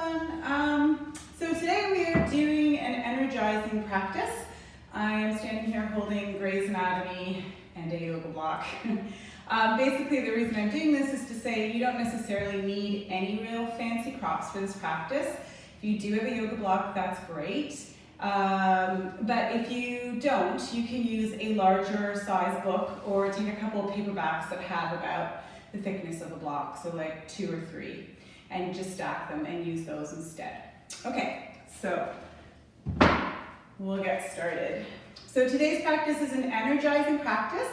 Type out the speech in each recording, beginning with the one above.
everyone. So today we are doing an energizing practice. I am standing here holding Grey's Anatomy and a yoga block. Basically, the reason I'm doing this is to say you don't necessarily need any real fancy props for this practice. If you do have a yoga block, that's great. But if you don't, you can use a larger size book or take a couple of paperbacks that have about the thickness of a block, so like 2 or 3, and just stack them and use those instead. Okay, so we'll get started. So today's practice is an energizing practice.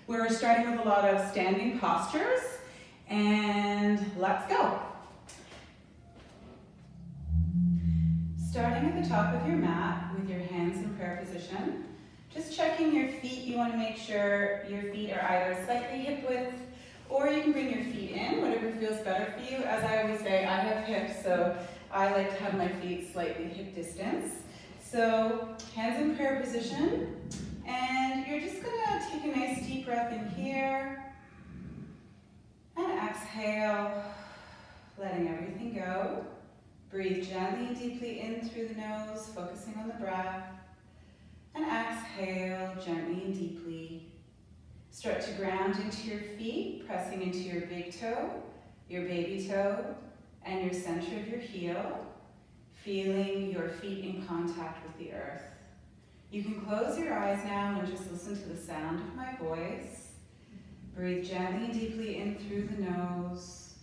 We're starting with a lot of standing postures, and let's go. Starting at the top of your mat with your hands in prayer position, just checking your feet. You want to make sure your feet are either slightly hip width, or you can bring your feet in, whatever feels better for you. As I always say, I have hips, so I like to have my feet slightly hip distance. So hands in prayer position, and you're just gonna take a nice deep breath in here, and exhale, letting everything go. Breathe gently and deeply in through the nose, focusing on the breath, and exhale gently and deeply. Start to ground into your feet, pressing into your big toe, your baby toe, and your center of your heel, feeling your feet in contact with the earth. You can close your eyes now and just listen to the sound of my voice. Breathe gently and deeply in through the nose.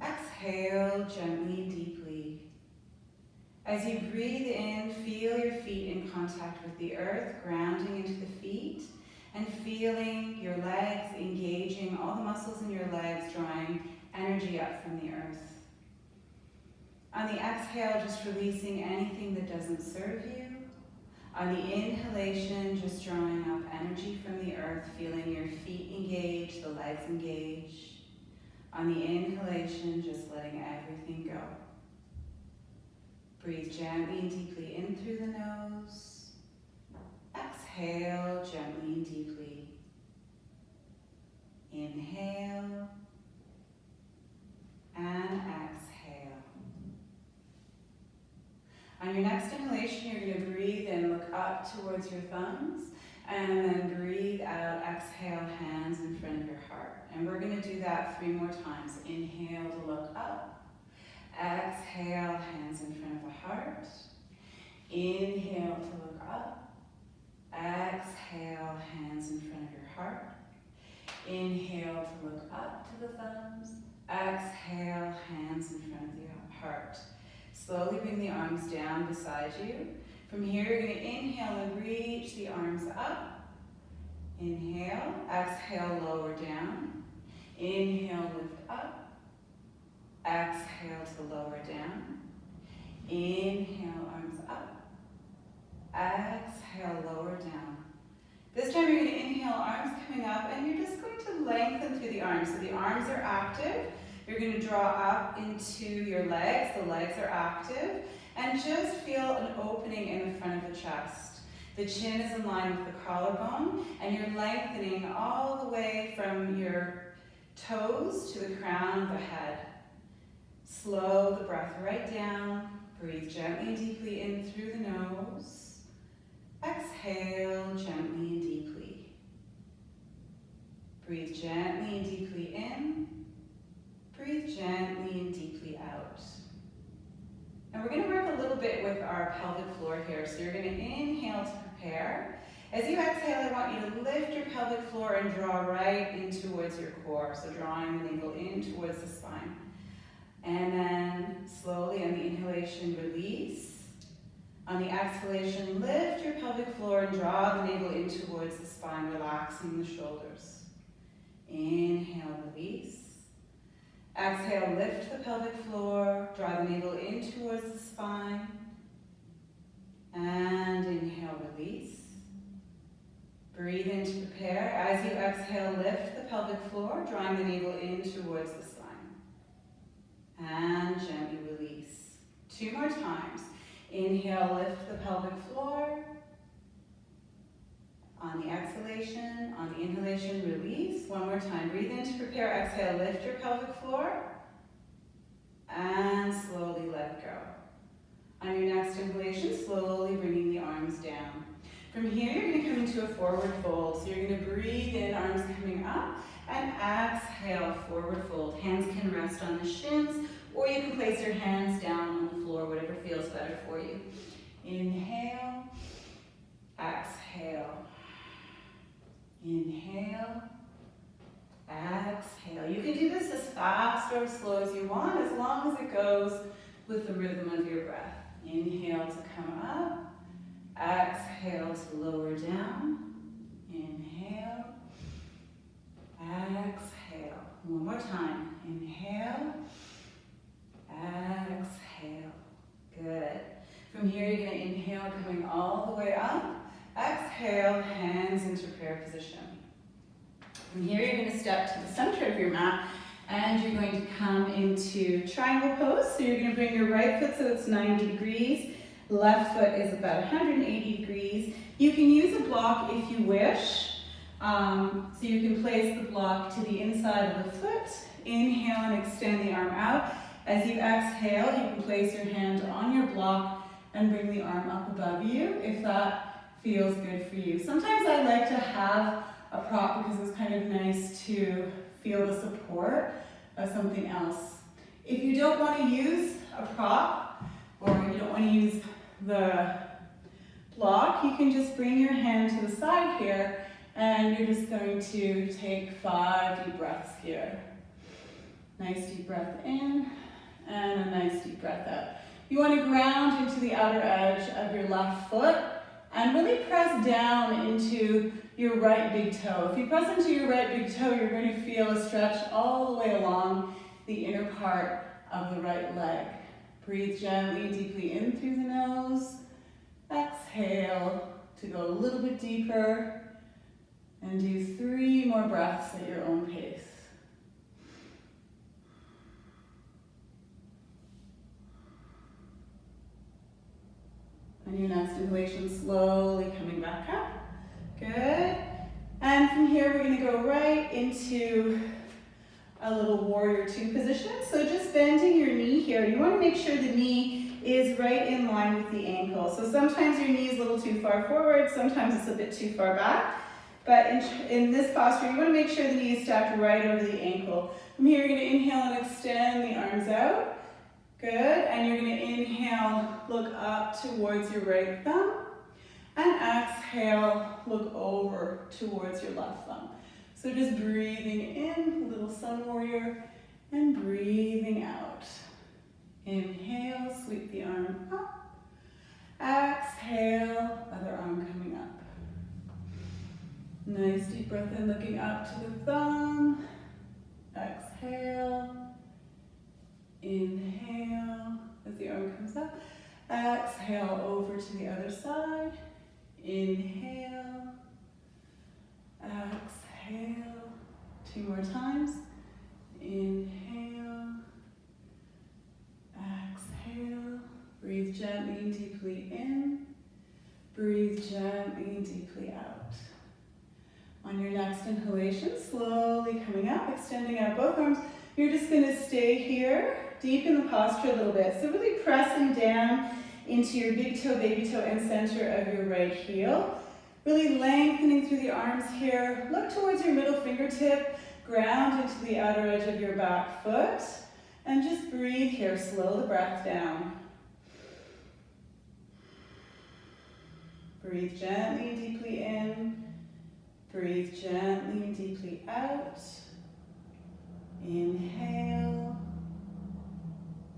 Exhale gently and deeply. As you breathe in, feel your feet in contact with the earth, grounding into the feet, and feeling your legs engaging, all the muscles in your legs drawing energy up from the earth. On the exhale, just releasing anything that doesn't serve you. On the inhalation, just drawing up energy from the earth, feeling your feet engage, the legs engage. On the inhalation, just letting everything go. Breathe gently and deeply in through the nose. Exhale gently and deeply. Inhale and exhale. On your next inhalation, you're going to breathe in, look up towards your thumbs, and then breathe out, exhale, hands in front of your heart. And we're going to do that 3 more times. Inhale to look up. Exhale, hands in front of the heart. Inhale to look up. Exhale, hands in front of your heart. Inhale to look up to the thumbs. Exhale, hands in front of the heart. Slowly bring the arms down beside you. From here, you're going to inhale and reach the arms up. Inhale, exhale, lower down. Inhale, lift up. Exhale to lower down. Inhale, arms up. Exhale, lower down. This time you're going to inhale, arms coming up, and you're just going to lengthen through the arms. So the arms are active. You're going to draw up into your legs. The legs are active. And just feel an opening in the front of the chest. The chin is in line with the collarbone, and you're lengthening all the way from your toes to the crown of the head. Slow the breath right down. Breathe gently and deeply in through the nose. Exhale gently and deeply. Breathe gently and deeply in. Breathe gently and deeply out. And we're going to work a little bit with our pelvic floor here. So you're going to inhale to prepare. As you exhale, I want you to lift your pelvic floor and draw right in towards your core. So drawing the navel in towards the spine. And then slowly on the inhalation, release. On the exhalation, lift your pelvic floor and draw the navel in towards the spine, relaxing the shoulders. Inhale, release. Exhale, lift the pelvic floor, draw the navel in towards the spine. And inhale, release. Breathe in to prepare. As you exhale, lift the pelvic floor, drawing the navel in towards the spine. And gently release. 2 more times. Inhale, lift the pelvic floor. On the exhalation, on the inhalation, release. 1 more time. Breathe in to prepare. Exhale, lift your pelvic floor. and slowly let go. On your next inhalation, slowly bringing the arms down. From here, you're going to come into a forward fold. So you're going to breathe in, arms coming up, and exhale, forward fold. Hands can rest on the shins, or you can place your hands down on the floor, whatever feels better for you. Inhale, exhale. Inhale, exhale. You can do this as fast or as slow as you want, as long as it goes with the rhythm of your breath. Inhale to come up. Exhale to lower down. Inhale. Exhale. One more time. Inhale. Exhale. Good. From here, you're going to inhale, coming all the way up. Exhale, hands into prayer position. From here, you're going to step to the center of your mat, and you're going to come into triangle pose. So you're going to bring your right foot so it's 90 degrees. Left foot is about 180 degrees. You can use a block if you wish. So you can place the block to the inside of the foot. Inhale and extend the arm out. As you exhale, you can place your hand on your block and bring the arm up above you if that feels good for you. Sometimes I like to have a prop because it's kind of nice to feel the support of something else. If you don't want to use a prop or you don't want to use the block, you can just bring your hand to the side here and you're just going to take 5 deep breaths here. Nice deep breath in and a nice deep breath out. You want to ground into the outer edge of your left foot and really press down into your right big toe. If you press into your right big toe, you're going to feel a stretch all the way along the inner part of the right leg. Breathe gently, deeply in through the nose. Exhale to go a little bit deeper. And do 3 more breaths at your own pace. On your next inhalation, slowly coming back up. Good. And from here, we're going to go right into a little warrior 2 position. So just bending your knee here. You want to make sure the knee is right in line with the ankle. So sometimes your knee is a little too far forward, sometimes it's a bit too far back. But in this posture, you want to make sure the knee is stacked right over the ankle. From here, you're going to inhale and extend the arms out. Good. And you're going to inhale, look up towards your right thumb. And exhale, look over towards your left thumb. So just breathing in, little sun warrior, and breathing out. Inhale, sweep the arm up. Exhale, other arm coming up. Nice deep breath in, looking up to the thumb. Exhale. Inhale as the arm comes up. Exhale over to the other side. Inhale. Exhale. 2 more times. Inhale. Exhale. Breathe gently and deeply in. Breathe gently and deeply out. On your next inhalation, slowly coming up, extending out both arms. You're just going to stay here, deep in the posture a little bit. So really pressing down into your big toe, baby toe, and center of your right heel. Really lengthening through the arms here. Look towards your middle fingertip. Ground into the outer edge of your back foot. And just breathe here. Slow the breath down. Breathe gently and deeply in. Breathe gently and deeply out. Inhale.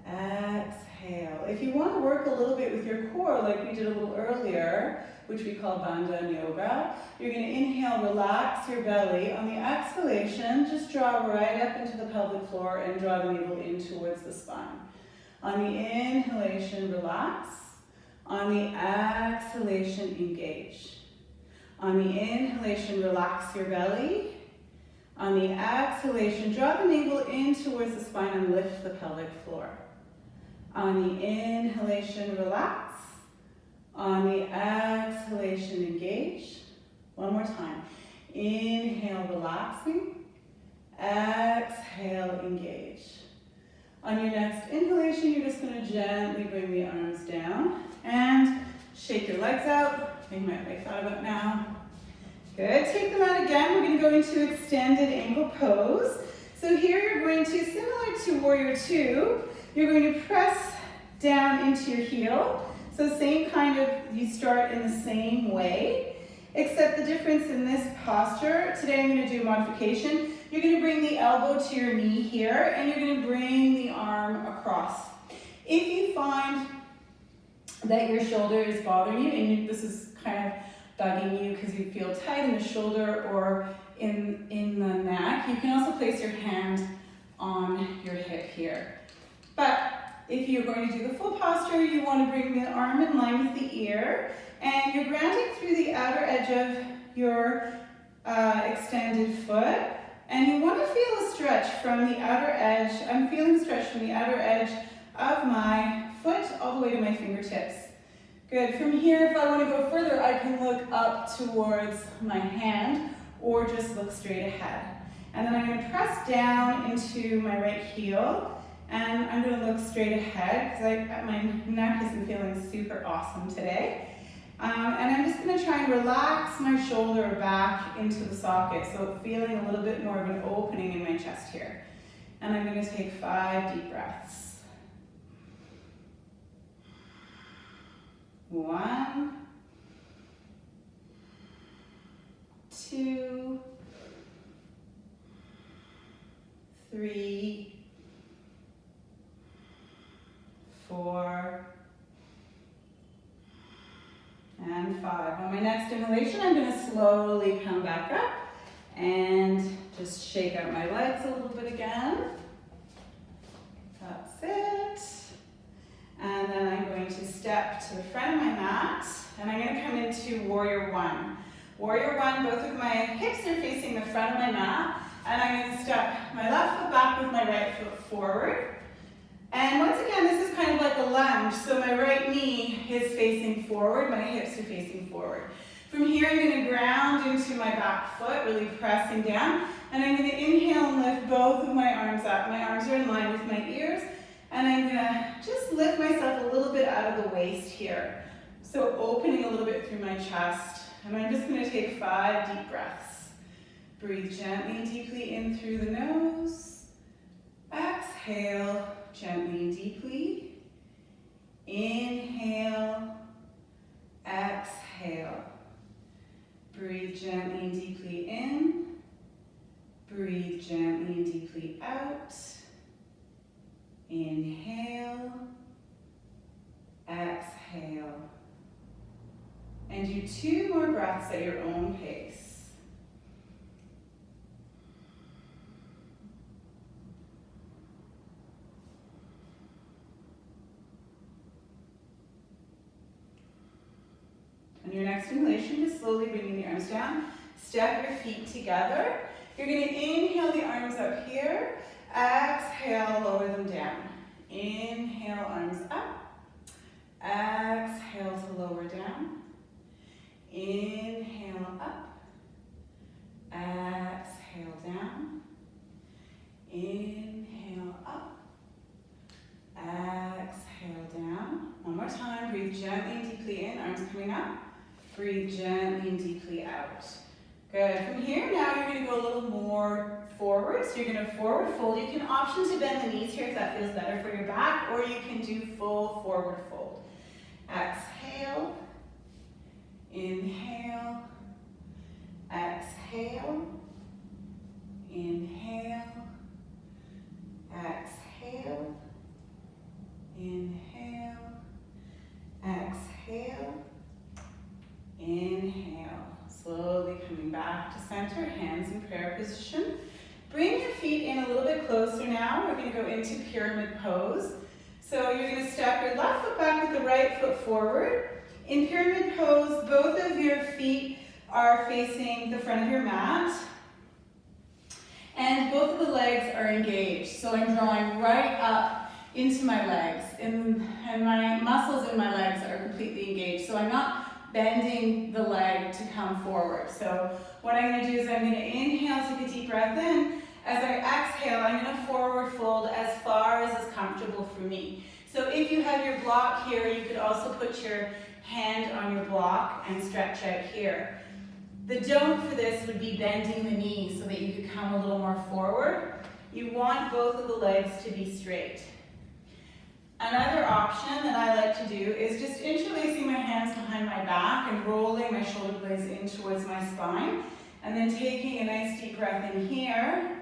Exhale. If you want to work a little bit with your core, like we did a little earlier, which we call Bandhan Yoga, you're going to inhale, relax your belly. On the exhalation, just draw right up into the pelvic floor and draw the navel in towards the spine. On the inhalation, relax. On the exhalation, engage. On the inhalation, relax your belly. On the exhalation, draw the navel in towards the spine and lift the pelvic floor. On the inhalation, relax. On the exhalation, engage. One more time. Inhale, relaxing. Exhale, engage. On your next inhalation, you're just gonna gently bring the arms down and shake your legs out. They might be thought about now. Good, take them out again. We're gonna go into extended ankle pose. So here you're going to, similar to warrior two, you're going to press down into your heel. So same kind of, you start in the same way, except the difference in this posture, today I'm gonna do a modification. You're gonna bring the elbow to your knee here, and you're gonna bring the arm across. If you find that your shoulder is bothering you, and this is kind of bugging you because you feel tight in the shoulder or in the neck, you can also place your hand on your hip here. But if you're going to do the full posture, you want to bring the arm in line with the ear, and you're grounding through the outer edge of your extended foot, and you want to feel a stretch from the outer edge. I'm feeling a stretch from the outer edge of my foot all the way to my fingertips. Good. From here, if I want to go further, I can look up towards my hand or just look straight ahead. And then I'm going to press down into my right heel, and I'm going to look straight ahead because my neck isn't feeling super awesome today. And I'm just going to try and relax my shoulder back into the socket, so feeling a little bit more of an opening in my chest here. And I'm going to take 5 deep breaths. 1, 2, 3, 4, and 5. On my next inhalation, I'm going to slowly come back up and just shake out my legs a little bit again. That's it. And then I'm going to step to the front of my mat, and I'm going to come into warrior one. Warrior one, both of my hips are facing the front of my mat, and I'm going to step my left foot back with my right foot forward. And once again, this is kind of like a lunge, so my right knee is facing forward, my hips are facing forward. From here, I'm going to ground into my back foot, really pressing down, and I'm going to inhale and lift both of my arms up. My arms are in line with my ears, and I'm going to just lift myself a little bit out of the waist here. So opening a little bit through my chest, and I'm just going to take 5 deep breaths. Breathe gently and deeply in through the nose. Exhale. Gently and deeply. Inhale, exhale. Breathe gently and deeply in. Breathe gently and deeply out. Inhale, exhale. And do 2 more breaths at your own pace. On your next inhalation, just slowly bringing the arms down. Step your feet together. You're going to inhale the arms up here. Exhale, lower them down. Inhale, arms up. Exhale to lower down. Inhale up. Exhale down. Inhale up. Exhale down. One more time. Breathe gently and deeply in. Arms coming up. Breathe gently and deeply out. Good. From here, now you're going to go a little more forward. So you're going to forward fold. You can option to bend the knees here if that feels better for your back, or you can do full forward fold. Exhale. Inhale. Exhale. Inhale. Exhale. Inhale. Exhale. Inhale. Slowly coming back to center, hands in prayer position. Bring your feet in a little bit closer now. We're going to go into pyramid pose. So you're going to step your left foot back with the right foot forward. In pyramid pose, both of your feet are facing the front of your mat. And both of the legs are engaged. So I'm drawing right up into my legs. And my muscles in my legs are completely engaged. So I'm not bending the leg to come forward. So what I'm going to do is I'm going to inhale, take a deep breath in. As I exhale, I'm going to forward fold as far as is comfortable. for me. So if you have your block here, you could also put your hand on your block and stretch out here. The don't for this would be bending the knee so that you could come a little more forward. You want both of the legs to be straight. Another option that I like to do is just interlacing my hands behind my back and rolling my shoulder blades in towards my spine, and then taking a nice deep breath in here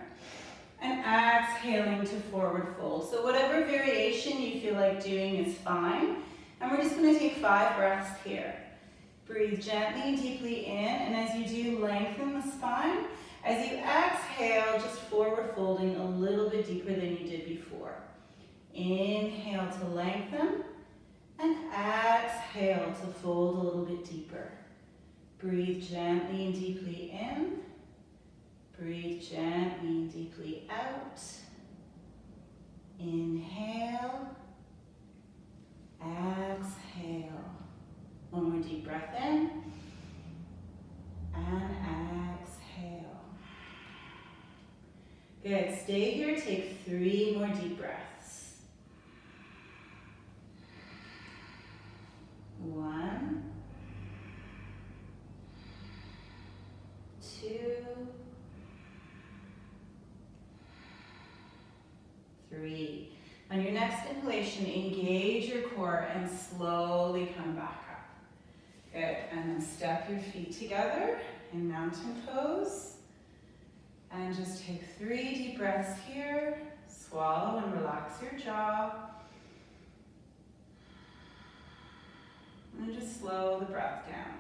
and exhaling to forward fold. So whatever variation you feel like doing is fine. And we're just going to take 5 breaths here. Breathe gently and deeply in, and as you do, lengthen the spine. As you exhale, just forward folding a little bit deeper than you did before. Inhale to lengthen, and exhale to fold a little bit deeper. Breathe gently and deeply in. Breathe gently and deeply out. Inhale. Exhale. One more deep breath in. And exhale. Good. Stay here. Take 3 more deep breaths. 1, 2, 3. On your next inhalation, engage your core and slowly come back up. Good. And then step your feet together in mountain pose. And just take 3 deep breaths here. Swallow and relax your jaw. And just slow the breath down.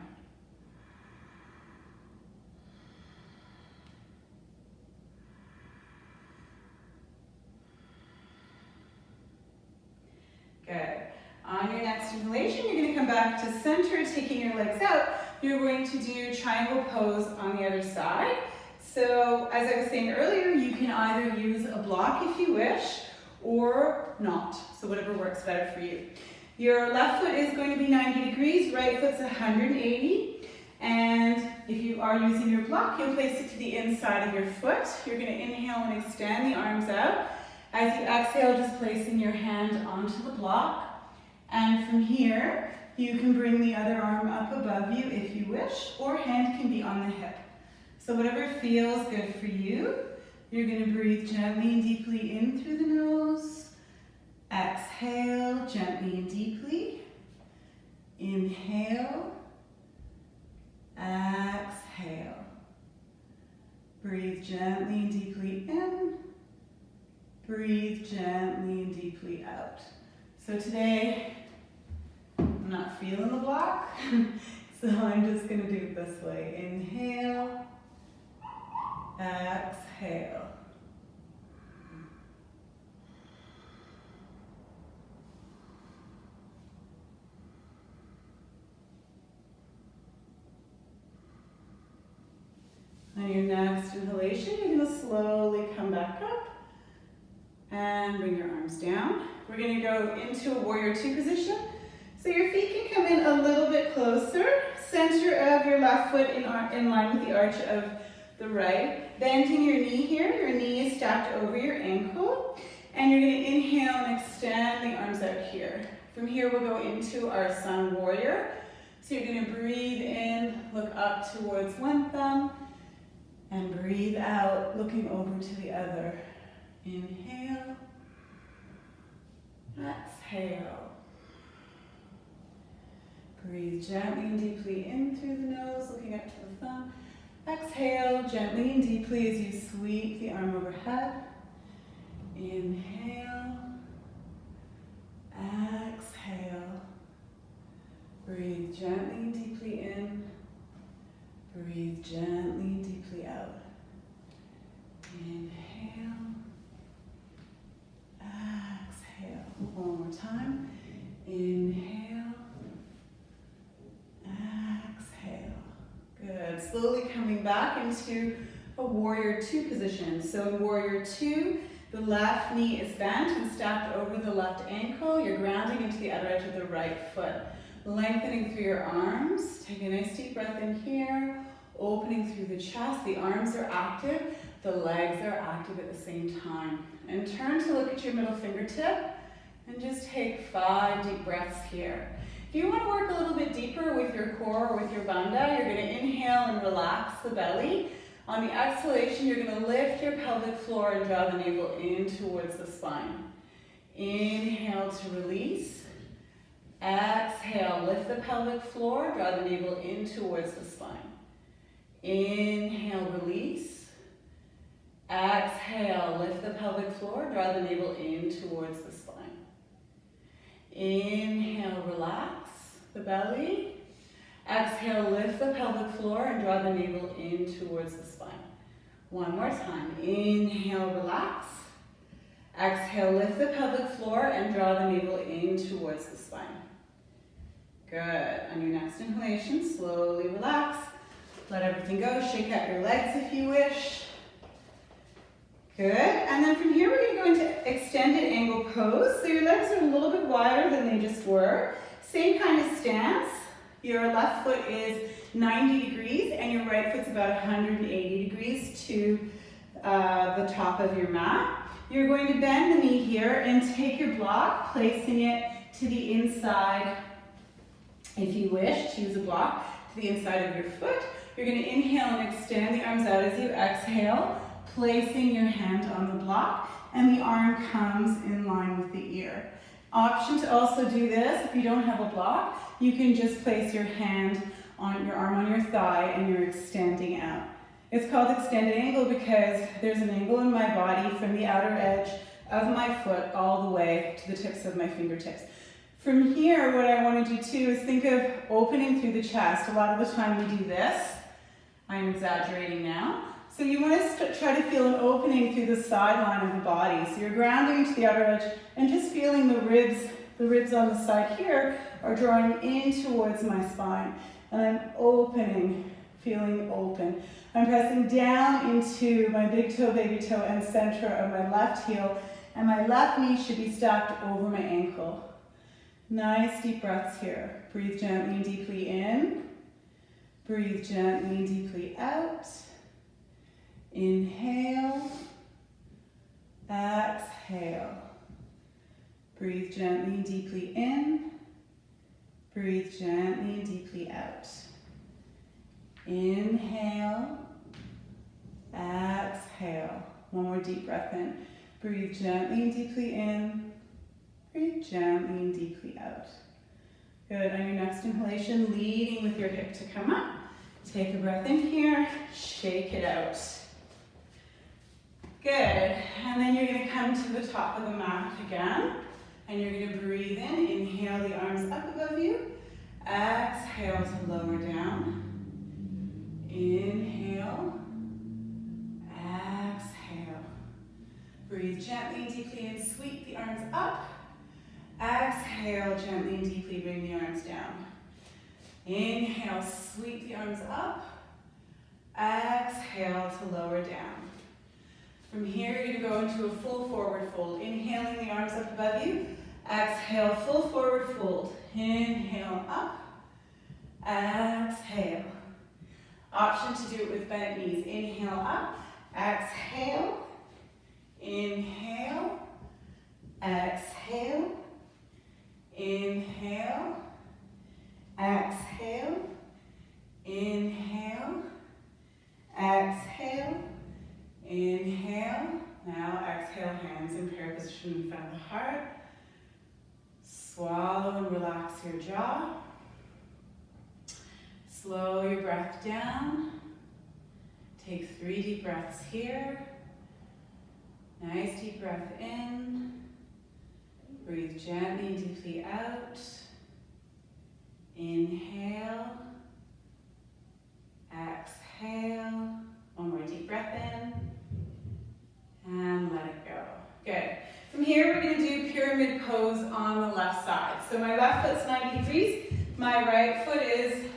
Good. On your next inhalation, you're going to come back to center, taking your legs out. You're going to do triangle pose on the other side. So, as I was saying earlier, you can either use a block if you wish, or not. So whatever works better for you. Your left foot is going to be 90 degrees, right foot's 180. And if you are using your block, you'll place it to the inside of your foot. You're going to inhale and extend the arms out. As you exhale, just placing your hand onto the block. And from here, you can bring the other arm up above you if you wish, or hand can be on the hip. So whatever feels good for you, you're going to breathe gently and deeply in through the nose. Exhale gently and deeply. Inhale. Exhale. Breathe gently and deeply in. Breathe gently and deeply out. So today, I'm not feeling the block, so I'm just going to do it this way. Inhale. Exhale. On your next inhalation, you're going to slowly come back up and bring your arms down. We're going to go into a warrior 2 position. So your feet can come in a little bit closer. Center of your left foot in line with the arch of the right. Bending your knee here. Your knee is stacked over your ankle. And you're going to inhale and extend the arms out here. From here, we'll go into our sun warrior. So you're going to breathe in, look up towards one thumb, and breathe out, looking over to the other. Inhale. Exhale. Breathe gently and deeply in through the nose, looking up to the thumb. Exhale gently and deeply as you sweep the arm overhead. Inhale. Exhale. Breathe gently and deeply in. Breathe gently and deeply out. Inhale. Exhale. One more time. Inhale. Exhale. Good. Slowly coming back into a warrior 2 position. So in warrior 2, the left knee is bent and stacked over the left ankle. You're grounding into the other edge of the right foot. Lengthening through your arms. Take a nice deep breath in here. Opening through the chest. The arms are active. The legs are active at the same time. And turn to look at your middle fingertip. And just take 5 deep breaths here. If you want to work a little bit deeper with your core or with your bandha, you're going to inhale and relax the belly. On the exhalation, you're going to lift your pelvic floor and draw the navel in towards the spine. Inhale to release. Exhale, lift the pelvic floor, draw the navel in towards the spine. Inhale, release. Exhale, lift the pelvic floor, draw the navel in towards the spine. Inhale, relax the belly. Exhale, lift the pelvic floor and draw the navel in towards the spine. One more time. Inhale, relax. Exhale, lift the pelvic floor and draw the navel in towards the spine. Good. On your next inhalation, slowly relax. Let everything go. Shake out your legs if you wish. Good. And then from here, we're going to go into extended angle pose. So your legs are a little bit wider than they just were. Same kind of stance. Your left foot is 90 degrees and your right foot's about 180 degrees to the top of your mat. You're going to bend the knee here and take your block, placing it to the inside, if you wish, to use a block, to the inside of your foot. You're going to inhale and extend the arms out as you exhale, placing your hand on the block, and the arm comes in line with the ear. Option to also do this, if you don't have a block, you can just place your hand on your arm on your thigh and you're extending out. It's called extended angle because there's an angle in my body from the outer edge of my foot all the way to the tips of my fingertips. From here, what I want to do too is think of opening through the chest. A lot of the time we do this. I'm exaggerating now. So you want to try to feel an opening through the sideline of the body. So you're grounding to the outer edge and just feeling the ribs on the side here are drawing in towards my spine. And I'm opening, feeling open. I'm pressing down into my big toe, baby toe, and center of my left heel. And my left knee should be stacked over my ankle. Nice deep breaths here. Breathe gently and deeply in. Breathe gently and deeply out. Inhale. Exhale. Breathe gently and deeply in. Breathe gently and deeply out. Inhale. Exhale. One more deep breath in. Breathe gently and deeply in. Breathe gently and deeply out. Good. On your next inhalation, leading with your hip to come up. Take a breath in here. Shake it out. Good. And then you're going to come to the top of the mat again. And you're going to breathe in. Inhale the arms up above you. Exhale to lower down. Inhale. Exhale. Breathe gently and deeply in. Sweep the arms up. Exhale gently and deeply. Bring the arms down. Inhale. Sweep the arms up. Exhale to lower down. From here, you're going to go into a full forward fold. Inhaling the arms up above you. Exhale, full forward fold. Inhale, up. Exhale. Option to do it with bent knees. Inhale, up. Exhale. Inhale. Exhale. Inhale. Exhale. Inhale. Exhale. Inhale. Now exhale, hands in prayer position in front of the heart. Swallow and relax your jaw. Slow your breath down. Take 3 deep breaths here. Nice deep breath in. Breathe gently and deeply out. Inhale. Exhale. One more deep breath in. And let it go. Good. From here, we're going to do pyramid pose on the left side. So my left foot's 90 degrees. My right foot is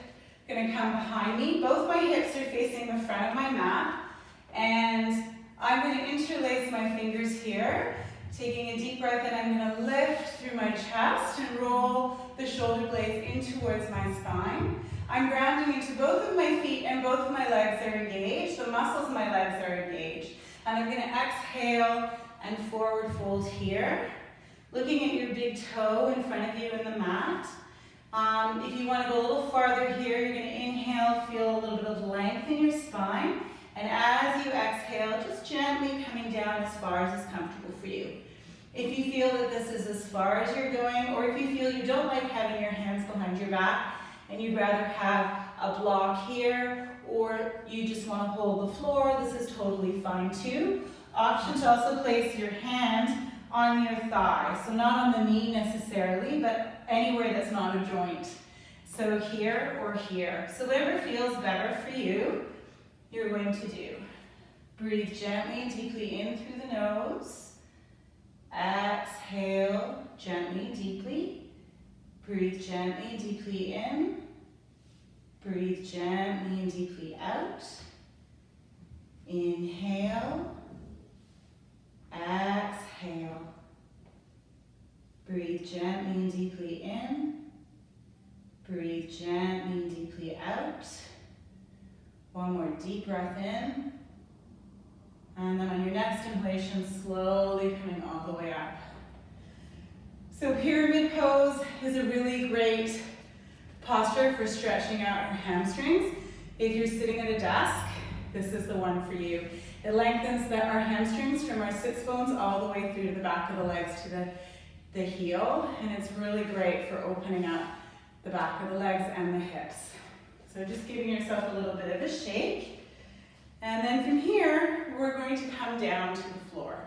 going to come behind me. Both my hips are facing the front of my mat. And I'm going to interlace my fingers here. Taking a deep breath in, I'm going to lift through my chest and roll the shoulder blades in towards my spine. I'm grounding into both of my feet and both of my legs are engaged. The muscles in my legs are engaged. And I'm going to exhale and forward fold here. Looking at your big toe in front of you in the mat. If you want to go a little farther here, you're going to inhale, feel a little bit of length in your spine. And as you exhale, just gently coming down as far as is comfortable for you. If you feel that this is as far as you're going, or if you feel you don't like having your hands behind your back, and you'd rather have a block here, or you just want to hold the floor, this is totally fine too. Option to also place your hand on your thigh. So not on the knee necessarily, but anywhere that's not a joint. So here or here. So whatever feels better for you, you're going to do. Breathe gently and deeply in through the nose. Exhale gently, deeply. Breathe gently and deeply in. Breathe gently and deeply out. Inhale. Exhale. Breathe gently and deeply in. Breathe gently and deeply out. One more deep breath in. And then on your next inhalation, slowly coming all the way up. So pyramid pose is a really great posture for stretching out your hamstrings. If you're sitting at a desk, this is the one for you. It lengthens our hamstrings from our sits bones all the way through to the back of the legs to the heel, and it's really great for opening up the back of the legs and the hips. So just giving yourself a little bit of a shake. And then from here, we're going to come down to the floor.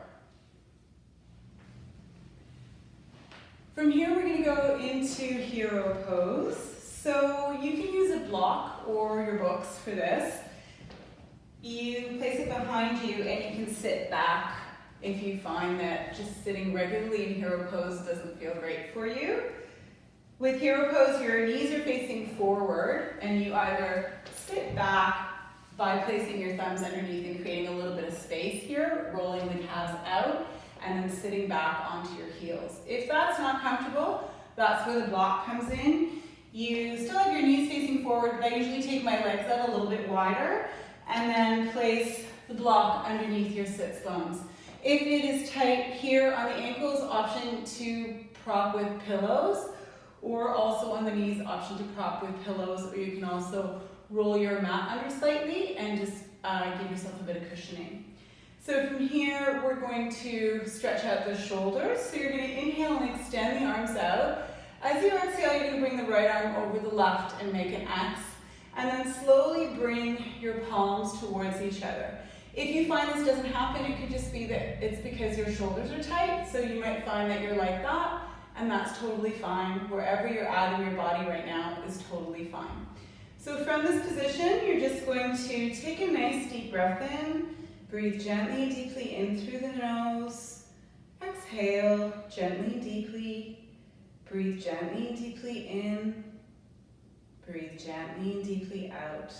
From here, we're going to go into hero pose. So you can use a block or your books for this. You place it behind you and you can sit back if you find that just sitting regularly in hero pose doesn't feel great for you. With hero pose, your knees are facing forward and you either sit back by placing your thumbs underneath and creating a little bit of space here, rolling the calves out, and then sitting back onto your heels. If that's not comfortable, that's where the block comes in. You still have your knees facing forward, but I usually take my legs out a little bit wider and then place the block underneath your sits bones. If it is tight here on the ankles, option to prop with pillows, or also on the knees, option to prop with pillows, or you can also roll your mat under slightly and just give yourself a bit of cushioning. So from here, we're going to stretch out the shoulders. So you're going to inhale and extend the arms out. As you exhale, you're going to bring the right arm over the left and make an X. And then slowly bring your palms towards each other. If you find this doesn't happen, it could just be that it's because your shoulders are tight. So you might find that you're like that, and that's totally fine. Wherever you're at in your body right now is totally fine. So from this position, you're just going to take a nice deep breath in. Breathe gently and deeply in through the nose. Exhale gently and deeply. Breathe gently and deeply in. Breathe gently and deeply out.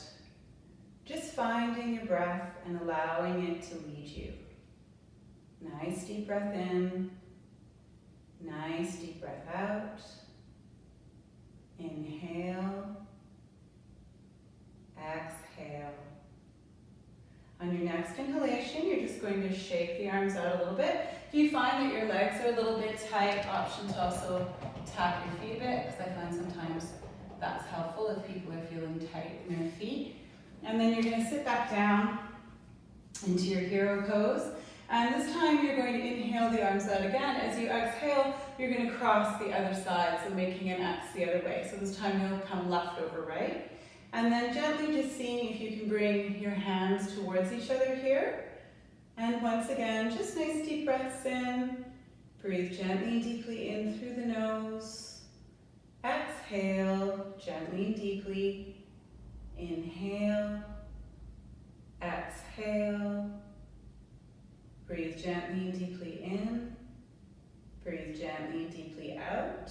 Just finding your breath and allowing it to lead you. Nice deep breath in. Nice deep breath out. Inhale. Exhale. On your next inhalation, you're just going to shake the arms out a little bit. If you find that your legs are a little bit tight, option to also tap your feet a bit, because I find sometimes that's helpful if people are feeling tight in their feet. And then you're going to sit back down into your hero pose. And this time you're going to inhale the arms out again. As you exhale, you're going to cross the other side, so making an X the other way. So this time you'll come left over right. And then gently just seeing if you can bring your hands towards each other here. And once again, just nice deep breaths in. Breathe gently and deeply in through the nose. Exhale gently and deeply. Inhale. Exhale. Breathe gently and deeply in. Breathe gently and deeply out.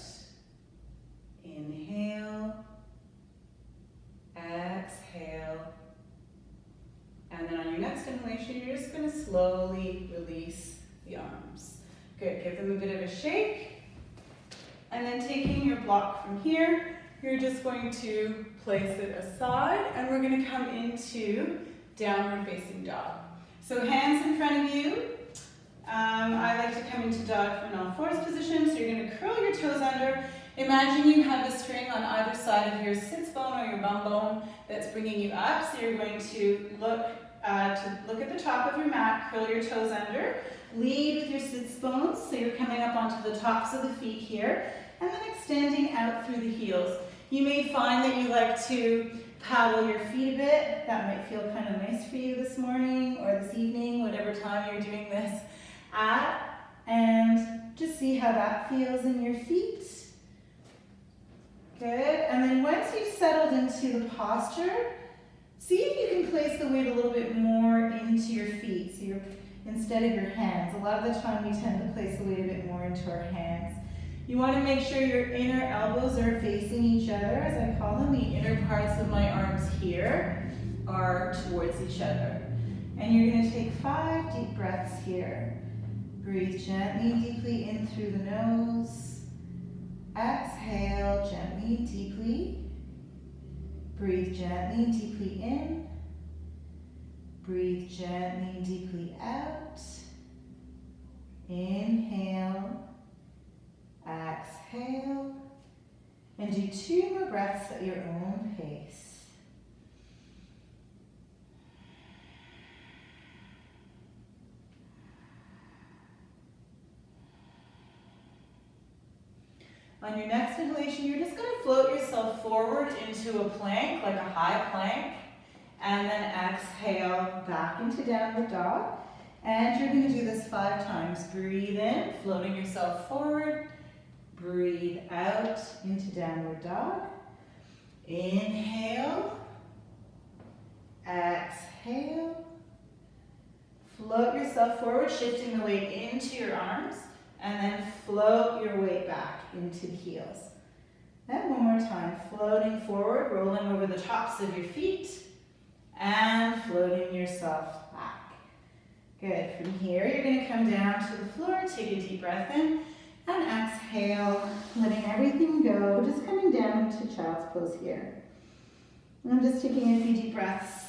Inhale. Exhale. And then on your next inhalation, you're just going to slowly release the arms. Good, give them a bit of a shake. And then taking your block from here, you're just going to place it aside, and we're going to come into downward facing dog. So hands in front of you. I like to come coming to dog from an all-fours position. So you're going to curl your toes under. Imagine you have a string on either side of your sits bone or your bum bone that's bringing you up. So you're going to look at the top of your mat, curl your toes under, lead with your sits bones. So you're coming up onto the tops of the feet here, and then extending out through the heels. You may find that you like to paddle your feet a bit. That might feel kind of nice for you this morning or this evening, whatever time you're doing this at. And just see how that feels in your feet. Good. And then once you've settled into the posture, see if you can place the weight a little bit more into your feet. So instead of your hands. A lot of the time we tend to place the weight a bit more into our hands. You want to make sure your inner elbows are facing each other, as I call them. The inner parts of my arms here are towards each other. And you're going to take 5 deep breaths here. Breathe gently and deeply in through the nose. Exhale gently and deeply. Breathe gently and deeply in. Breathe gently and deeply out. Inhale. Exhale, and do 2 more breaths at your own pace. On your next inhalation, you're just going to float yourself forward into a plank, like a high plank, and then exhale back into downward dog. And you're going to do this 5 times. Breathe in, floating yourself forward. Breathe out into downward dog. Inhale. Exhale. Float yourself forward, shifting the weight into your arms, and then float your weight back into the heels. And one more time, floating forward, rolling over the tops of your feet, and floating yourself back. Good. From here, you're going to come down to the floor, take a deep breath in, and exhale, letting everything go, just coming down to child's pose here. And I'm just taking a few deep breaths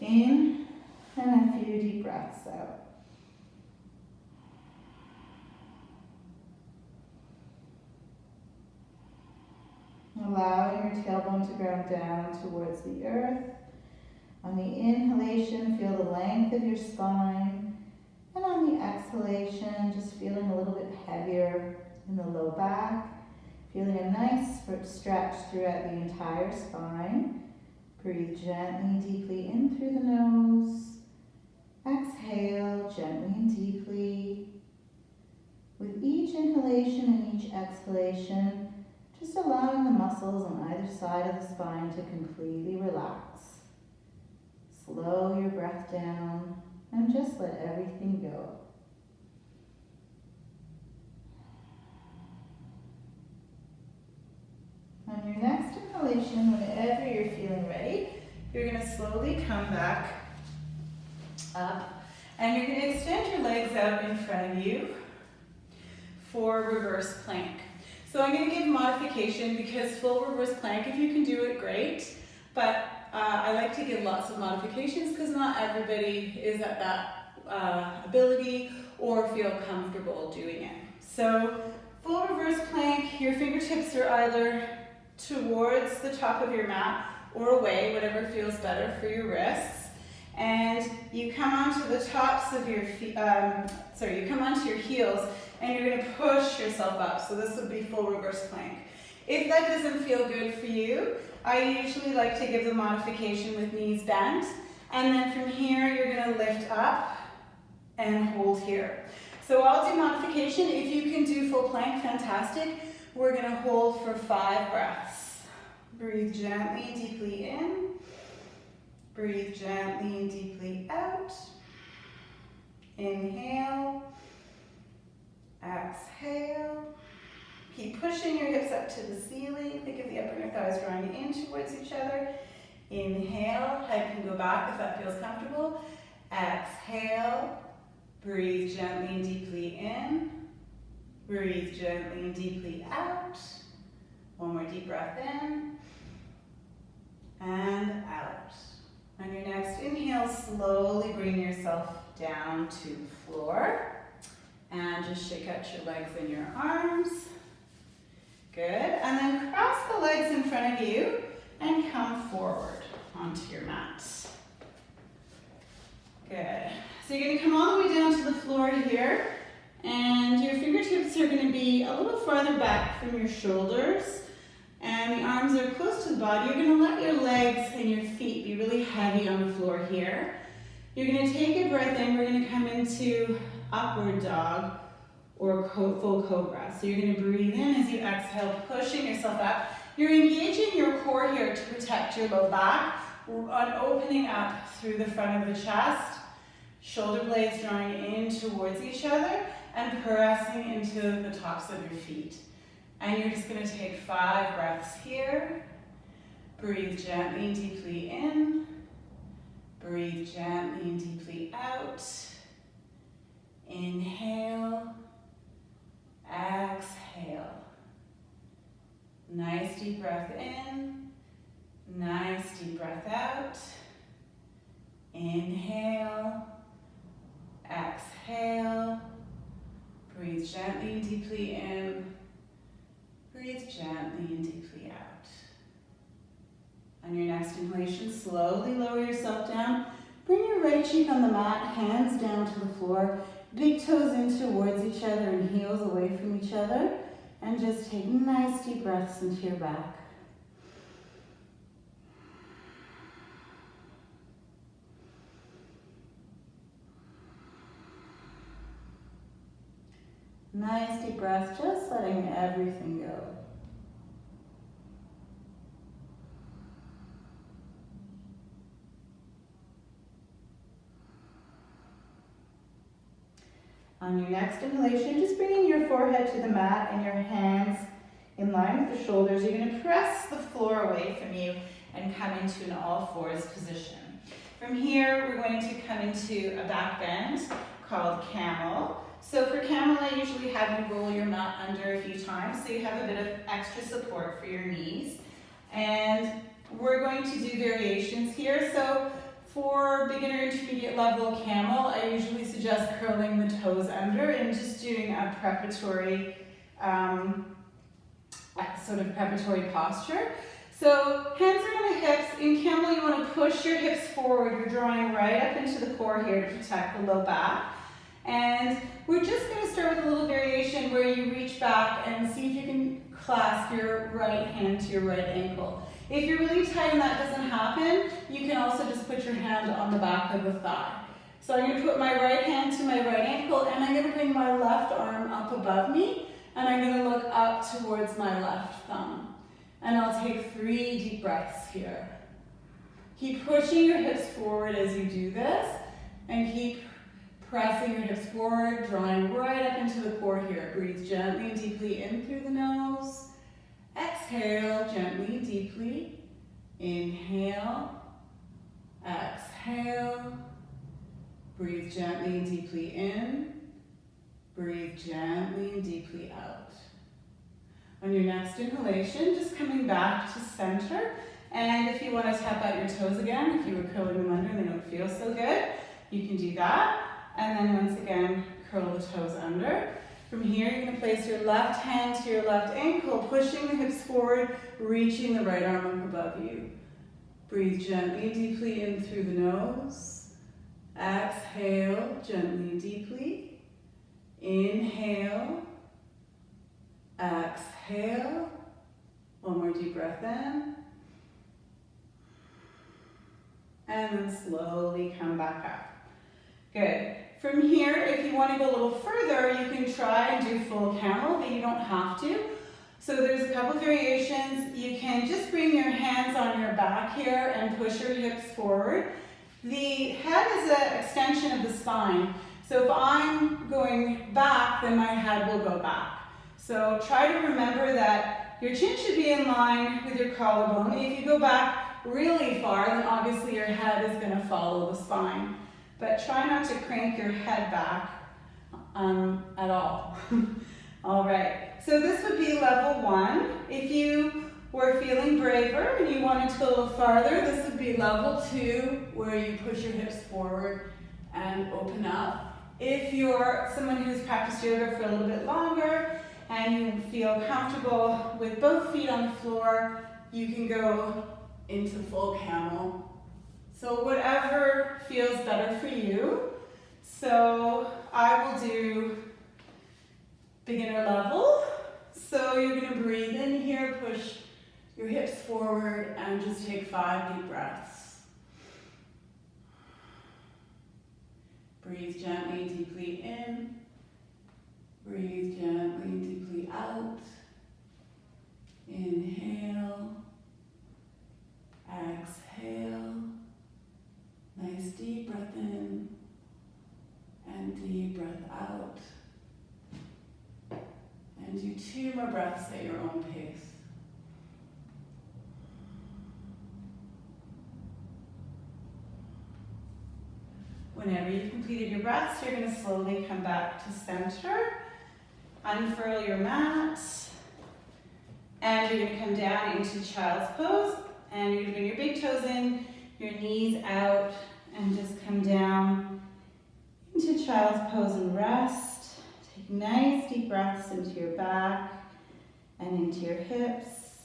in and a few deep breaths out. Allowing your tailbone to ground down towards the earth. On the inhalation, feel the length of your spine. And on the exhalation, just feeling a little bit heavier in the low back. Feeling a nice stretch throughout the entire spine. Breathe gently, deeply in through the nose. Exhale gently and deeply. With each inhalation and each exhalation, just allowing the muscles on either side of the spine to completely relax. Slow your breath down and just let everything go. On your next inhalation, whenever you're feeling ready, you're going to slowly come back up and you're going to extend your legs out in front of you for reverse plank. So I'm going to give modification because full reverse plank, if you can do it, great. But I like to give lots of modifications because not everybody is at that ability or feel comfortable doing it. So full reverse plank, your fingertips are either towards the top of your mat or away, whatever feels better for your wrists. And you come onto the tops of your feet, you come onto your heels and you're going to push yourself up. So this would be full reverse plank. If that doesn't feel good for you, I usually like to give the modification with knees bent. And then from here, you're going to lift up and hold here. So I'll do modification. If you can do full plank, fantastic. We're going to hold for 5 breaths. Breathe gently, deeply in. Breathe gently and deeply out. Inhale. Exhale. Keep pushing your hips up to the ceiling. Think of the upper inner thighs drawing in towards each other. Inhale. Head can go back if that feels comfortable. Exhale. Breathe gently and deeply in. Breathe gently and deeply out. One more deep breath in. And out. On your next inhale, slowly bring yourself down to the floor. And just shake out your legs and your arms. Good. And then cross the legs in front of you and come forward onto your mat. Good. So you're going to come all the way down to the floor here, and your fingertips are going to be a little farther back from your shoulders, and the arms are close to the body. You're going to let your legs and your feet be really heavy on the floor here. You're going to take a breath in. We're going to come into upward dog or full cobra. So you're going to breathe in as you exhale, pushing yourself up. You're engaging your core here to protect your low back, on opening up through the front of the chest, shoulder blades drawing in towards each other and pressing into the tops of your feet. And you're just going to take 5 breaths here. Breathe gently and deeply in. Breathe gently and deeply out. Inhale. Exhale. Nice deep breath in. Nice deep breath out. Inhale. Exhale. Breathe gently and deeply in. Breathe gently and deeply out. On your next inhalation, slowly lower yourself down. Bring your right cheek on the mat, hands down to the floor. Big toes in towards each other and heels away from each other. And just take nice deep breaths into your back. Nice deep breath, just letting everything go. On your next inhalation, just bringing your forehead to the mat and your hands in line with the shoulders. You're going to press the floor away from you and come into an all-fours position. From here, we're going to come into a back bend called camel. So for camel, I usually have you roll your mat under a few times so you have a bit of extra support for your knees. And we're going to do variations here. So for beginner intermediate level camel, I usually suggest curling the toes under and just doing a preparatory, sort of preparatory posture. So hands are on the hips. In camel, you want to push your hips forward. You're drawing right up into the core here to protect the low back. And we're just going to start with a little variation where you reach back and see if you can clasp your right hand to your right ankle. If you're really tight and that doesn't happen, you can also just put your hand on the back of the thigh. So I'm going to put my right hand to my right ankle, and I'm going to bring my left arm up above me, and I'm going to look up towards my left thumb. And I'll take 3 deep breaths here. Keep pushing your hips forward as you do this, and keep pressing your hips forward, drawing right up into the core here. Breathe gently and deeply in through the nose. Exhale gently and deeply. Inhale. Exhale. Breathe gently and deeply in. Breathe gently and deeply out. On your next inhalation, just coming back to center. And if you want to tap out your toes again, if you were curling them under and they don't feel so good, you can do that. And then once again, curl the toes under. From here, you're going to place your left hand to your left ankle, pushing the hips forward, reaching the right arm up above you. Breathe gently and deeply in through the nose. Exhale gently and deeply. Inhale. Exhale. One more deep breath in. And then slowly come back up. Good. From here, if you want to go a little further, you can try and do full camel, but you don't have to. So there's a couple variations. You can just bring your hands on your back here and push your hips forward. The head is an extension of the spine. So if I'm going back, then my head will go back. So try to remember that your chin should be in line with your collarbone. If you go back really far, then obviously your head is going to follow the spine. But try not to crank your head back at all. All right, so this would be level 1. If you were feeling braver and you wanted to go a little farther, this would be level 2, where you push your hips forward and open up If you're someone who's practiced yoga for a little bit longer and you feel comfortable with both feet on the floor, you can go into full camel. So whatever feels better for you. So I will do beginner level. So you're going to breathe in here, push your hips forward, and just take 5 deep breaths. Breathe gently, deeply in. Breathe gently, deeply out. Inhale. Exhale. Nice deep breath in and deep breath out. And do 2 more breaths at your own pace. Whenever you've completed your breaths, you're going to slowly come back to center. Unfurl your mat. And you're going to come down into child's pose. And you're going to bring your big toes in, your knees out, and just come down into child's pose and rest. Take nice deep breaths into your back and into your hips.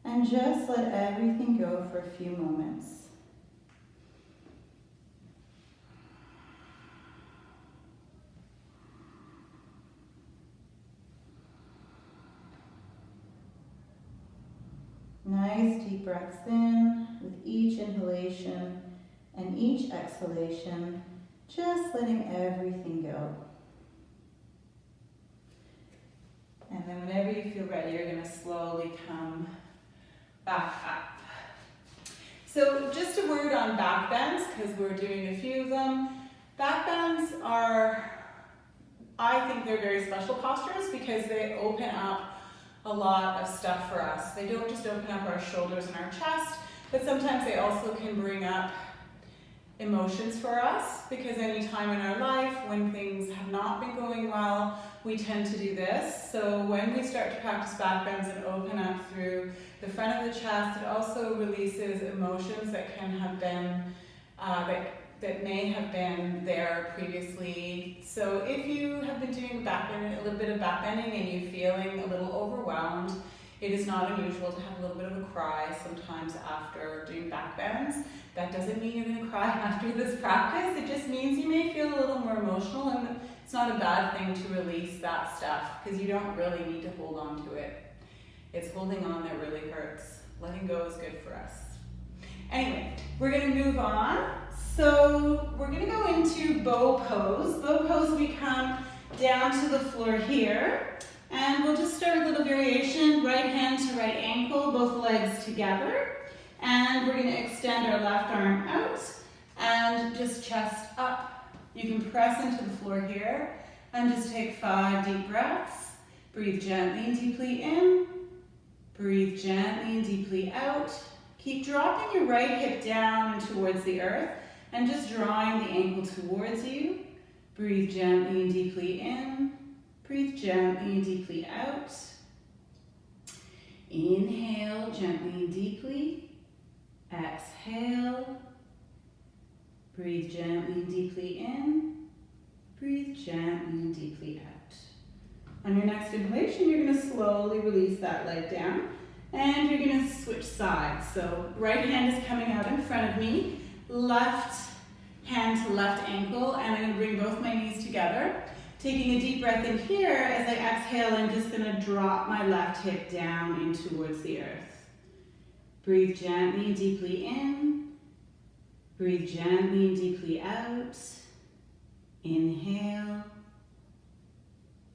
And just let everything go for a few moments. Nice deep breaths in with each inhalation and each exhalation, just letting everything go. And then whenever you feel ready, you're going to slowly come back up. So just a word on back bends, because we're doing a few of them. Back bends are, I think they're very special postures because they open up a lot of stuff for us. They don't just open up our shoulders and our chest, but sometimes they also can bring up emotions for us, because any time in our life when things have not been going well, we tend to do this. So when we start to practice back bends and open up through the front of the chest, it also releases emotions that can have been, that may have been there previously. So if you have been doing a little bit of back bending and you're feeling a little overwhelmed, it is not unusual to have a little bit of a cry sometimes after doing back bends. That doesn't mean you're going to cry after this practice. It just means you may feel a little more emotional, and it's not a bad thing to release that stuff, because you don't really need to hold on to it. It's holding on that really hurts. Letting go is good for us. Anyway, we're going to move on. So we're going to go into bow pose. Bow pose, we come down to the floor here. And we'll just start a little variation, right hand to right ankle, both legs together. And we're going to extend our left arm out and just chest up. You can press into the floor here and just take 5 deep breaths. Breathe gently and deeply in. Breathe gently and deeply out. Keep dropping your right hip down and towards the earth and just drawing the ankle towards you. Breathe gently and deeply in. Breathe gently and deeply out. Inhale gently and deeply. Exhale. Breathe gently and deeply in. Breathe gently and deeply out. On your next inhalation, you're going to slowly release that leg down. And you're going to switch sides. So right hand is coming out in front of me. Left hand to left ankle. And I'm going to bring both my knees together. Taking a deep breath in here, as I exhale, I'm just going to drop my left hip down in towards the earth. Breathe gently and deeply in. Breathe gently and deeply out. Inhale.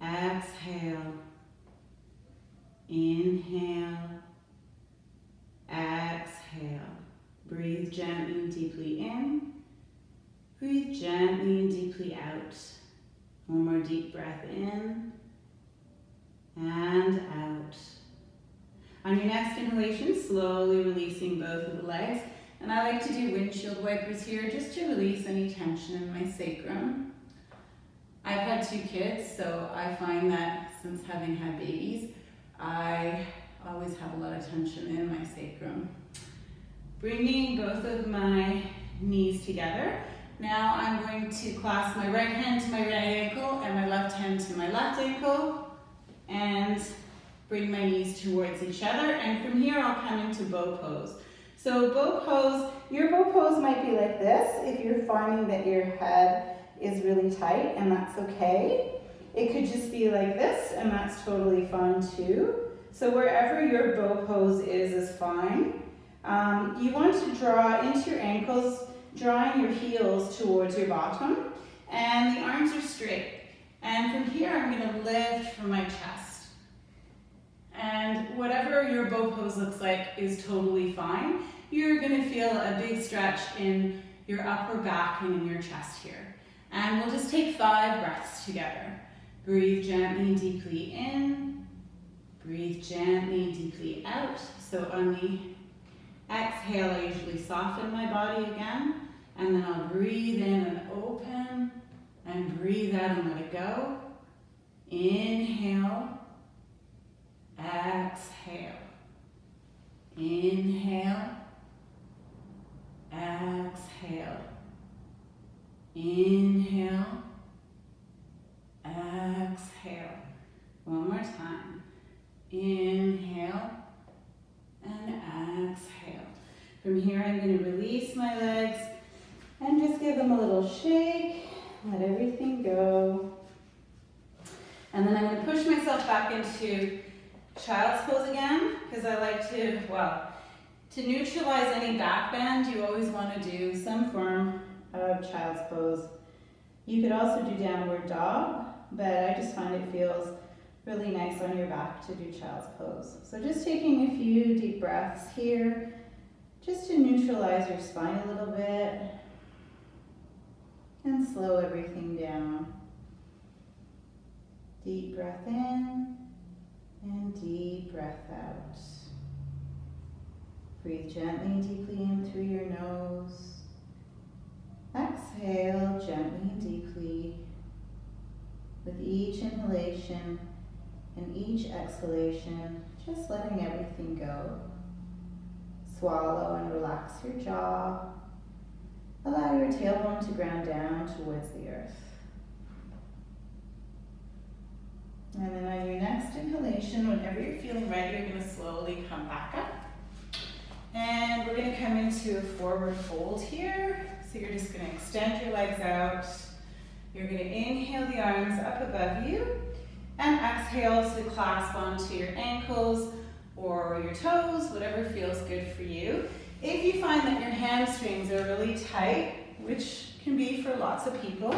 Exhale. Inhale. Exhale. Breathe gently and deeply in. Breathe gently and deeply out. One more deep breath in and out. On your next inhalation, slowly releasing both of the legs. And I like to do windshield wipers here just to release any tension in my sacrum. I've had 2 kids, so I find that since having had babies, I always have a lot of tension in my sacrum. Bringing both of my knees together. Now I'm going to clasp my right hand to my right ankle and my left hand to my left ankle and bring my knees towards each other. And from here I'll come into bow pose. So bow pose, your bow pose might be like this if you're finding that your head is really tight, and that's okay. It could just be like this, and that's totally fine too. So wherever your bow pose is fine. You want to draw into your ankles, drawing your heels towards your bottom, and the arms are straight. And from here I'm going to lift from my chest. And whatever your bow pose looks like is totally fine. You're going to feel a big stretch in your upper back and in your chest here. And we'll just take 5 breaths together. Breathe gently and deeply in. Breathe gently and deeply out. So on the exhale, I usually soften my body again. And then I'll breathe in and open. And breathe out and let it go. Inhale. Exhale. Inhale. Exhale. Inhale. Exhale. One more time. Inhale and exhale. From here I'm going to release my legs and just give them a little shake. Let everything go. And then I'm going to push myself back into child's pose again, because I like to, to neutralize any back bend, you always want to do some form of child's pose. You could also do downward dog, but I just find it feels really nice on your back to do child's pose. So just taking a few deep breaths here, just to neutralize your spine a little bit and slow everything down. Deep breath in and deep breath out. Breathe gently and deeply in through your nose. Exhale gently and deeply. With each inhalation and each exhalation, just letting everything go. Swallow and relax your jaw. Allow your tailbone to ground down towards the earth. And then on your next inhalation, whenever you're feeling ready, you're going to slowly come back up. And we're going to come into a forward fold here. So you're just going to extend your legs out. You're going to inhale the arms up above you and exhale to clasp onto your ankles or your toes, whatever feels good for you. If you find that your hamstrings are really tight, which can be for lots of people,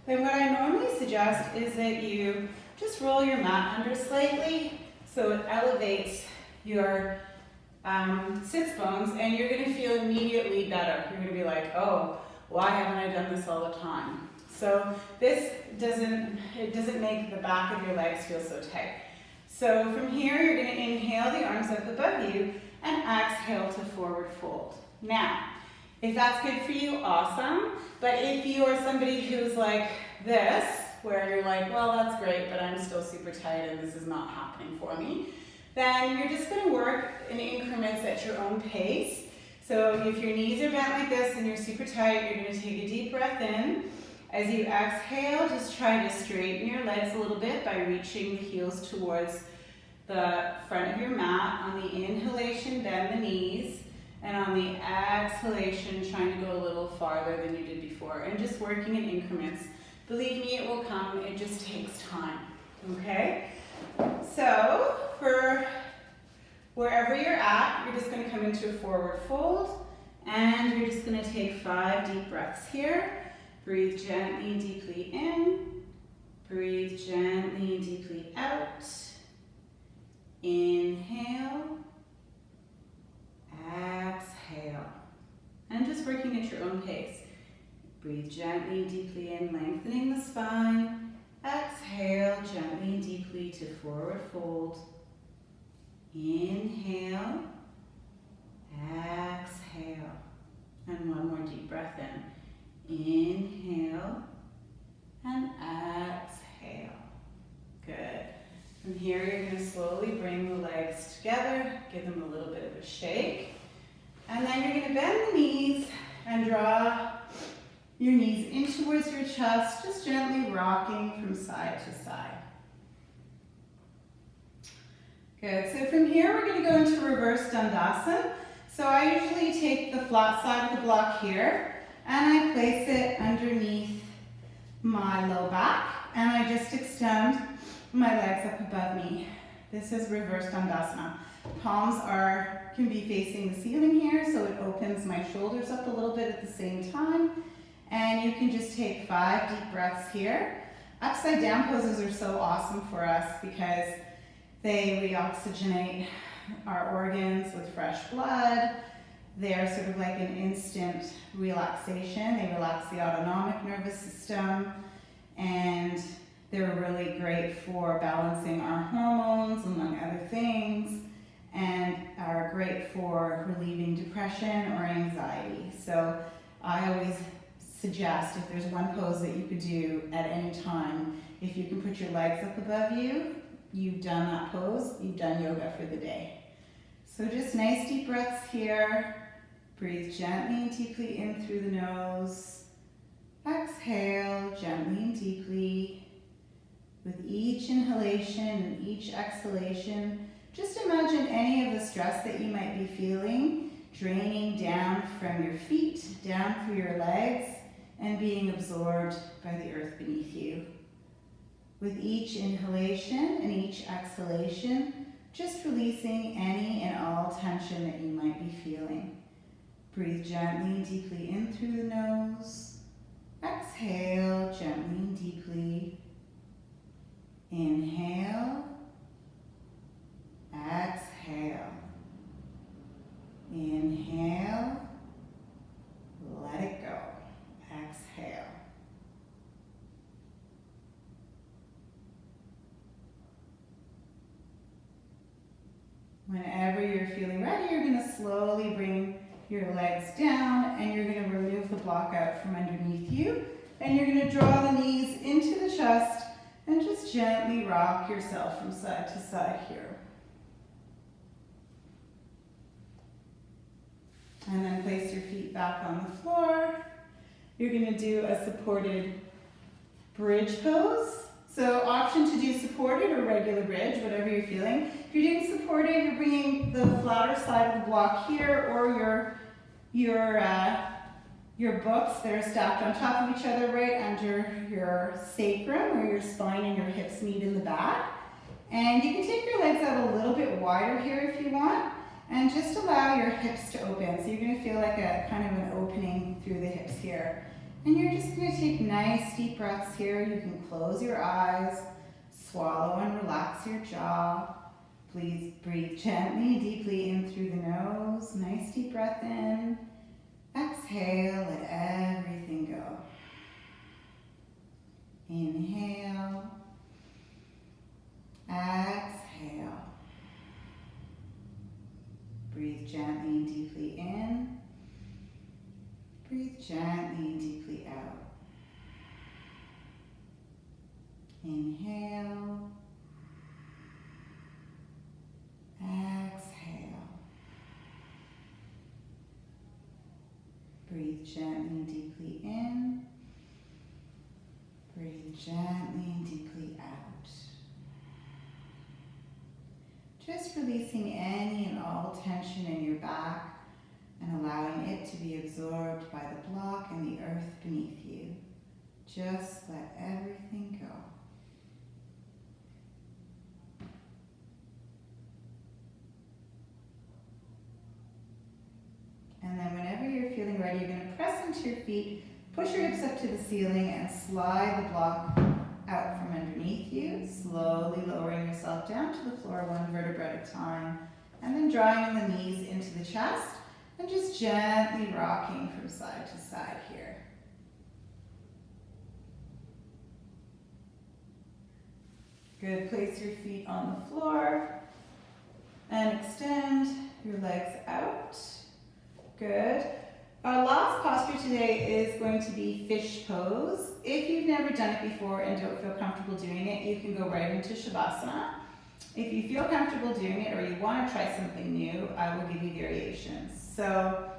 then what I normally suggest is that you just roll your mat under slightly so it elevates your sits bones, and you're going to feel immediately better. You're going to be like, oh, why haven't I done this all the time? So this doesn't make the back of your legs feel so tight. So from here, you're going to inhale the arms up above you and exhale to forward fold. Now, if that's good for you, awesome. But if you are somebody who's like this, where you're like, well, that's great, but I'm still super tight and this is not happening for me, then you're just going to work in increments at your own pace. So if your knees are bent like this and you're super tight, you're going to take a deep breath in. As you exhale, just try to straighten your legs a little bit by reaching the heels towards the front of your mat. On the inhalation, bend the knees. And on the exhalation, trying to go a little farther than you did before. And just working in increments. Believe me, it will come. It just takes time. Okay? So, for wherever you're at, you're just going to come into a forward fold. And you're just going to take 5 deep breaths here. Breathe gently and deeply in. Breathe gently and deeply out. Inhale. Exhale. And just working at your own pace. Breathe gently and deeply in, lengthening the spine. Exhale gently and deeply to forward fold. Inhale. Exhale. And one more deep breath in. Inhale and exhale. Good. From here, you're going to slowly bring the legs together, give them a little bit of a shake. And then you're going to bend the knees and draw your knees in towards your chest, just gently rocking from side to side. Good, so from here we're going to go into reverse Dandasana. So I usually take the flat side of the block here and I place it underneath my low back and I just extend my legs up above me. This is reverse Dandasana. Palms can be facing the ceiling here, so it opens my shoulders up a little bit at the same time. And you can just take 5 deep breaths here. Upside down poses are so awesome for us because they reoxygenate our organs with fresh blood. They're sort of like an instant relaxation. They relax the autonomic nervous system, and they're really great for balancing our hormones, among other things, and are great for relieving depression or anxiety. So I always suggest, if there's one pose that you could do at any time, if you can put your legs up above you, you've done that pose, you've done yoga for the day. So just nice deep breaths here. Breathe gently and deeply in through the nose. Exhale gently and deeply. With each inhalation and each exhalation, just imagine any of the stress that you might be feeling draining down from your feet, down through your legs, and being absorbed by the earth beneath you. With each inhalation and each exhalation, just releasing any and all tension that you might be feeling. Breathe gently and deeply in through the nose. Exhale gently and deeply. Inhale. Exhale. Inhale. Let it go. Exhale. Whenever you're feeling ready, you're going to slowly bring your legs down and you're going to remove the block out from underneath you. And you're going to draw the knees into the chest and just gently rock yourself from side to side here. And then place your feet back on the floor. You're going to do a supported bridge pose. So option to do supported or regular bridge, whatever you're feeling. If you're doing supported, you're bringing the flatter side of the block here, or your books that are stacked on top of each other right under your sacrum, where your spine and your hips meet in the back. And you can take your legs out a little bit wider here if you want, and just allow your hips to open. So you're going to feel like a kind of an opening through the hips here. And you're just going to take nice deep breaths here. You can close your eyes, swallow and relax your jaw. Please breathe gently and deeply in through the nose. Nice deep breath in. Exhale, let everything go. Inhale. Exhale. Breathe gently and deeply in. Breathe gently and deeply out. Inhale. Exhale. Breathe gently and deeply in. Breathe gently and deeply out. Just releasing any and all tension in your back and allowing it to be absorbed by the block and the earth beneath you. Just let everything go. And then whenever you're feeling ready, you're going to press into your feet, push your hips up to the ceiling, and slide the block out from underneath you, slowly lowering yourself down to the floor one vertebra at a time, and then drawing the knees into the chest, and just gently rocking from side to side here. Good, place your feet on the floor, and extend your legs out. Good. Our last posture today is going to be fish pose. If you've never done it before and don't feel comfortable doing it, you can go right into Shavasana. If you feel comfortable doing it or you want to try something new, I will give you variations. So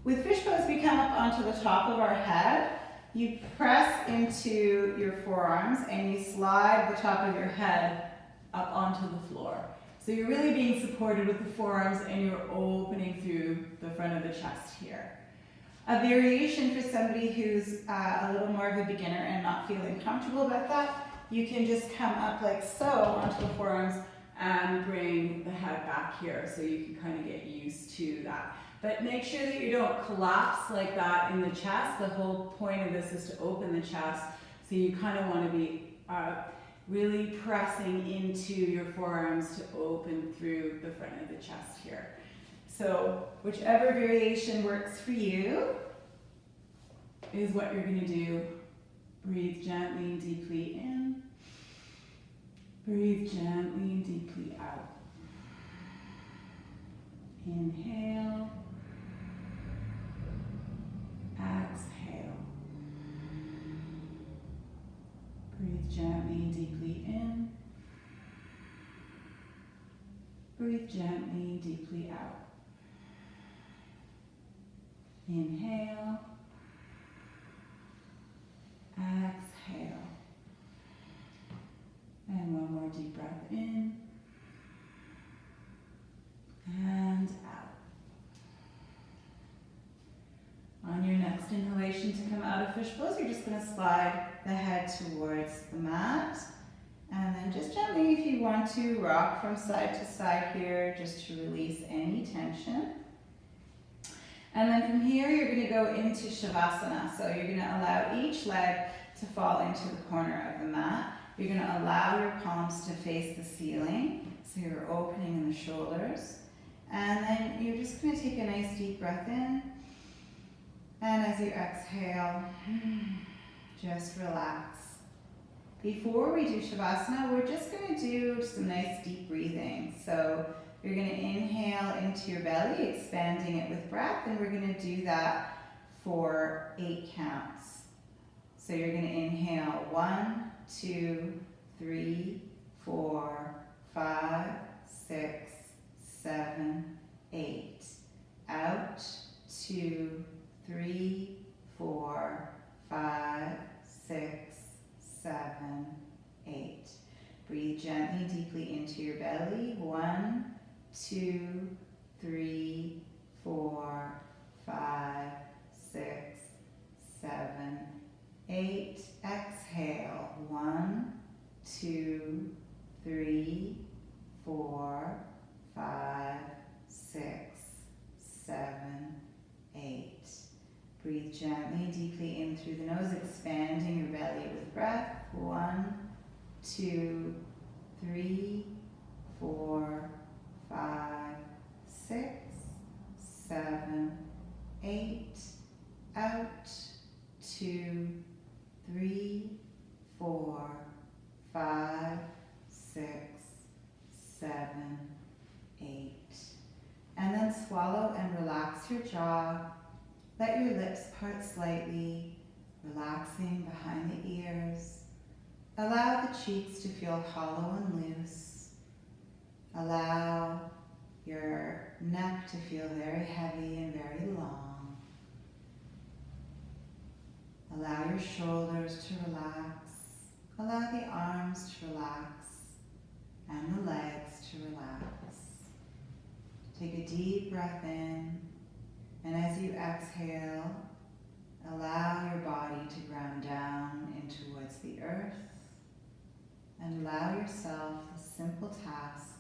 with fish pose, we come up onto the top of our head You press into your forearms and you slide the top of your head up onto the floor. So you're really being supported with the forearms and you're opening through the front of the chest here. A variation for somebody who's a little more of a beginner and not feeling comfortable about that, you can just come up like so onto the forearms and bring the head back here so you can kind of get used to that. But make sure that you don't collapse like that in the chest. The whole point of this is to open the chest, so you kind of want to be really pressing into your forearms to open through the front of the chest here. So whichever variation works for you is what you're going to do. Breathe gently and deeply in. Breathe gently and deeply out. Inhale. Exhale. Breathe gently and deeply in. Breathe gently and deeply out. Inhale. Exhale. And one more deep breath in. And out. On your next inhalation to come out of fish pose, you're just going to slide the head towards the mat. And then just gently, if you want to, rock from side to side here just to release any tension. And then from here, you're going to go into Shavasana. So you're going to allow each leg to fall into the corner of the mat. You're going to allow your palms to face the ceiling. So you're opening in the shoulders. And then you're just going to take a nice deep breath in. And as you exhale, just relax. Before we do Shavasana, we're just going to do some nice deep breathing. So you're going to inhale into your belly, expanding it with breath, and we're going to do that for 8 counts. So you're going to inhale 1, 2, 3, 4, 5, 6, 7, 8. Out, 2, 3, 4, 5, 6, 7, 8. Breathe gently, deeply into your belly. 1, 2, 3, 4, 5, 6, 7, 8. Exhale. 1, 2, 3, 4, 5, 6, 7, 8. Breathe gently, deeply in through the nose, expanding your belly with breath. 1, 2, 3, 4, 5, 6, 7, 8. Out. 2, 3, 4, 5, 6, 7, 8. And then swallow and relax your jaw. Let your lips part slightly, relaxing behind the ears. Allow the cheeks to feel hollow and loose. Allow your neck to feel very heavy and very long. Allow your shoulders to relax. Allow the arms to relax and the legs to relax. Take a deep breath in, and as you exhale, allow your body to ground down in towards the earth, and allow yourself the simple task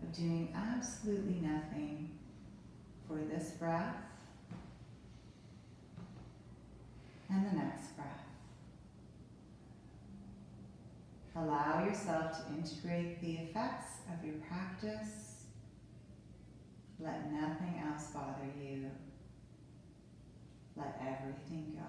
of doing absolutely nothing for this breath and the next breath. Allow yourself to integrate the effects of your practice. Let nothing else bother you. Let everything go.